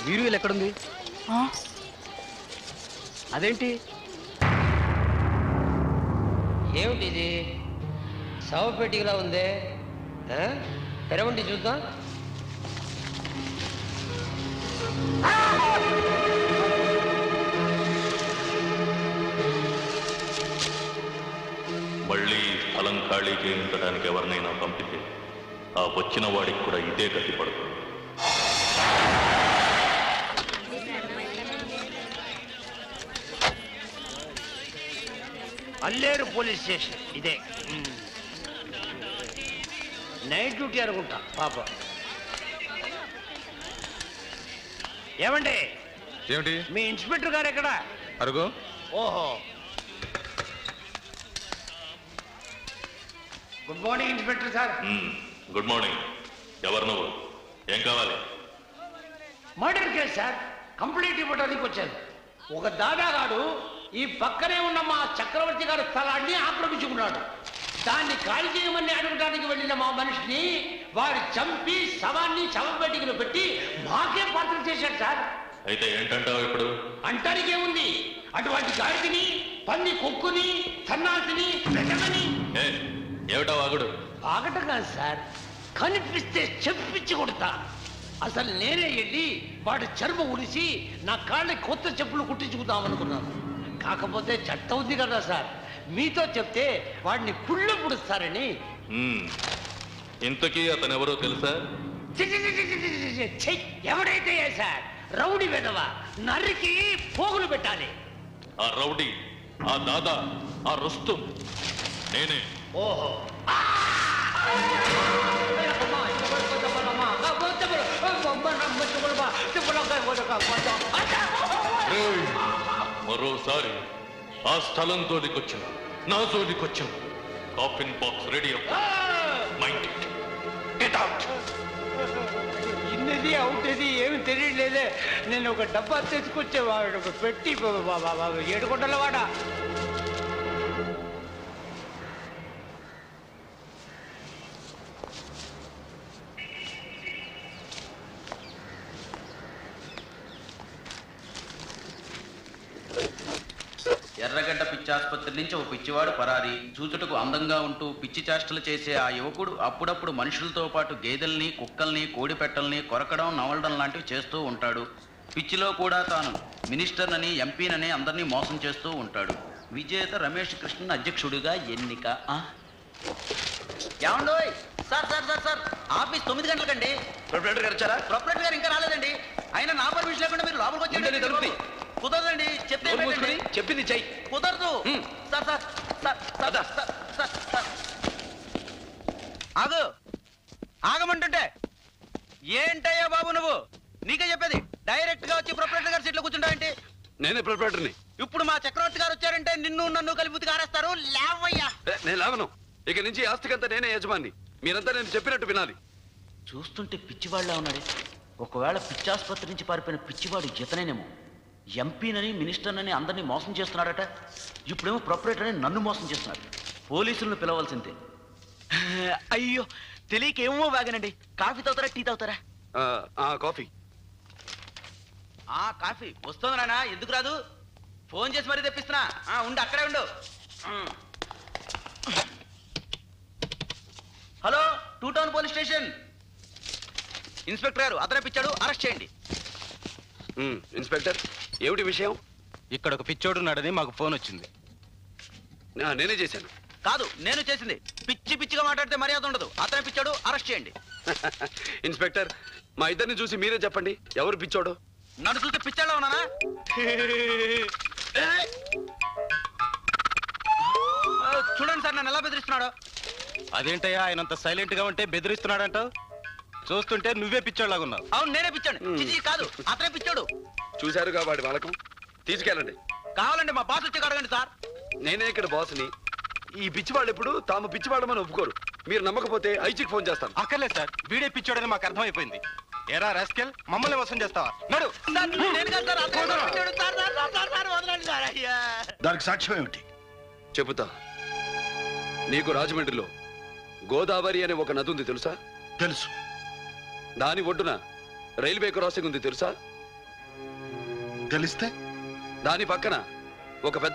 వీరు వీళ్ళు ఎక్కడుంది? అదేంటి? ఏమిటి ఇది? శవపెట్టికలా ఉందే. తెరవండి చూద్దాం. మళ్ళీ స్థలం ఖాళీ చేయించడానికి ఎవరినైనా పంపితే ఆ వచ్చిన వాడికి కూడా ఇదే గతి పడుతుంది. అల్లేరు పోలీస్ స్టేషన్ ఇదే. నైట్ డ్యూటీ అనుకుంటా పాప. ఏమండి? ఏమిటి? మీ ఇన్స్పెక్టర్ గారు ఎక్కడ? అరుగు. ఓహో, good morning inspector sir. Good morning. ఎవరు నువ్వు? ఏం కావాలి? మర్డర్ కేసు సార్, కంప్లైంట్ ఇవ్వడానికి వచ్చాను. ఒక దాదాగాడు ఈ పక్కనే ఉన్న మా చక్రవర్తి గారి స్థలాన్ని ఆక్రమించుకున్నాడు. దాన్ని ఖాళీ చేయమని అడగడానికి వెళ్ళిన మా మనిషిని వాడు చంపి శవాన్ని శవపెట్టికలో పెట్టి మాకే పాత్ర చేశాడు సార్. అయితే ఏంటంటావు ఇప్పుడు? అంటానికి ఏముంది? అటువంటి గాడిని, పంది కొక్కుని, సన్నాసిని పెట్టమని. ఏమిటా వాగుడు? వాగటం కాదు సార్, కనిపిస్తే చెప్పించి కొడతా. అసలు నేనే వెళ్ళి వాడి చర్మం ఉడిసి నా కాళ్ళకి కొత్త చెప్పులు కుట్టించుకుందామనుకున్నాను. కాకపోతే చట్టం ఉంది కదా సార్, మీతో చెప్తే వాడిని కుళ్ళు పుడుస్తారని. ఇంతకీ అతను ఎవరో తెలుసా? ఎవడైతే సార్ రౌడీ వెధవ, నరికి పోగులు పెట్టాలి. ఆ రౌడీ, ఆ దాదా, ఆ రుస్తుం నేనే. ఓహో, మరోసారి ఆ స్థలం జోలికొచ్చిన, నా జోలికొచ్చిన coffin box ready mind it. Get out. ఇన్నది అవుతుంది ఏమి తెలియలేదే. నేను ఒక డబ్బా తెచ్చుకొచ్చేవాడు, ఒక పెట్టి 7 గుంటల వాడ. ఎర్రగడ్డ పిచ్చి ఆసుపత్రి నుంచి ఒక పిచ్చివాడు పరారి. చూచుటకు అందంగా ఉంటూ పిచ్చి చేష్టలు చేసే ఆ యువకుడు అప్పుడప్పుడు మనుషులతో పాటు గేదెల్ని, కుక్కల్ని, కోడిపెట్టల్ని కొరకడం, నవలడం లాంటివి చేస్తూ ఉంటాడు. పిచ్చిలో కూడా తాను మినిస్టర్నని, ఎంపీనని అందరినీ మోసం చేస్తూ ఉంటాడు. విజేత రమేష్ కృష్ణన్ అధ్యక్షుడిగా ఎన్నిక. ఏమండోయ్ sir, sir sir sir office 9 గంటలకండి. ప్రొపరేటర్ గారు వచ్చారా? ప్రొపరేటర్ గారు ఇంకా రాలేదండి. అయినా నా పర్మిషన్ లేకుండా మీరు లోపలికి వచ్చి కుదరదండి. చెప్పింది చెయ్యి. కుదరదు sir. Sir sir sir sir sir ఆగు, ఆగమంటుంటే ఏంటయ్యా బాబు నువ్వు? నీకే చెప్పేది, డైరెక్ట్ గా వచ్చి ప్రొపరేటర్ గారి సీట్లో కూర్చుంటావేంటి? నేనే ప్రొపరేటర్ని. ఇప్పుడు మా చక్రవర్తి గారు వచ్చారంటే నిన్ను నన్ను కలిపి కారేస్తారు. లేవయ్యా. నేను లేవను. ఇక నుంచి ఆస్తికంతా నేనే యజమాని. మీరంతా నేను చెప్పినట్టు వినాలి. చూస్తుంటే పిచ్చివాళ్ళ ఉన్నాడు. ఒకవేళ పిచ్చాసుపత్రి నుంచి పారిపోయిన పిచ్చివాడు ఇతనేనేమో. ఎంపీనని, మినిస్టర్నని అందరినీ మోసం చేస్తున్నాడట. ఇప్పుడేమో ప్రొపరేటర్ అని నన్ను మోసం చేస్తున్నాడు. పోలీసులను పిలవాల్సిందే. అయ్యో, తెలియకేమో వాగానండి. కాఫీ తాగుతారా, టీ తాగుతారా? కాఫీ. కాఫీ వస్తుంది నాన్న. ఎందుకు రాదు? ఫోన్ చేసి మరీ తెప్పిస్తున్నా. ఉండు, అక్కడే ఉండు. Hello, 2 town police station. Inspector గారు, అతనే పిచ్చాడు, అరెస్ట్ చేయండి. ఇన్స్పెక్టర్, ఏమిటి విషయం? ఇక్కడ ఒక పిచ్చోడు ఉన్నాడని మాకు ఫోన్ వచ్చింది. నేనే చేశాను. కాదు, నేను చేసింది. పిచ్చి పిచ్చిగా మాట్లాడితే మర్యాద ఉండదు. అతనే పిచ్చాడు, అరెస్ట్ చేయండి. ఇన్స్పెక్టర్, మా ఇద్దరిని చూసి మీరే చెప్పండి, ఎవరు పిచ్చోడు? నన్ను చూస్తే పిచ్చాడా ఉన్నానా? చూడండి సార్, నన్ను ఎలా బెదిరిస్తున్నాడు. అదేంటయ్యా ఆయనంత సైలెంట్ గా ఉంటే బెదిరిస్తున్నాడంటావు? చూస్తుంటే నువ్వే పిచ్చోళ్ళగా ఉన్నావు. అవును, నేనే పిచ్చాడు. చిచి కాదు, అతనే పిచ్చాడు. చూశారుగా వాడి వాళ్ళకం. తీసుకెళ్ళండి. కావాలంటే మా బాస్ వచ్చి అడగండి సార్. నేనే ఇక్కడ బాస్ని. ఈ పిచ్చివాళ్ళు ఎప్పుడు తాము పిచ్చివాళ్ళమని ఒప్పుకోరు. మీరు నమ్మకపోతే ఐజీకి ఫోన్ చేస్తాను. అక్కర్లేదు సార్, వీడే పిచ్చోడని మాకు అర్థమైపోయింది. ఎరా రాస్కెల్, మమ్మల్ని మోసం చేస్తావా? నడు. దానికి సాక్ష్యం ఏమిటి? చెబుతా. నీకు రాజమండ్రిలో గోదావరి అనే ఒక నది ఉంది తెలుసా? తెలుసు. దాని ఒడ్డున రైల్వే క్రాసింగ్ ఉంది తెలుసా? తెలిస్తే? దాని పక్కన ఒక పెద్ద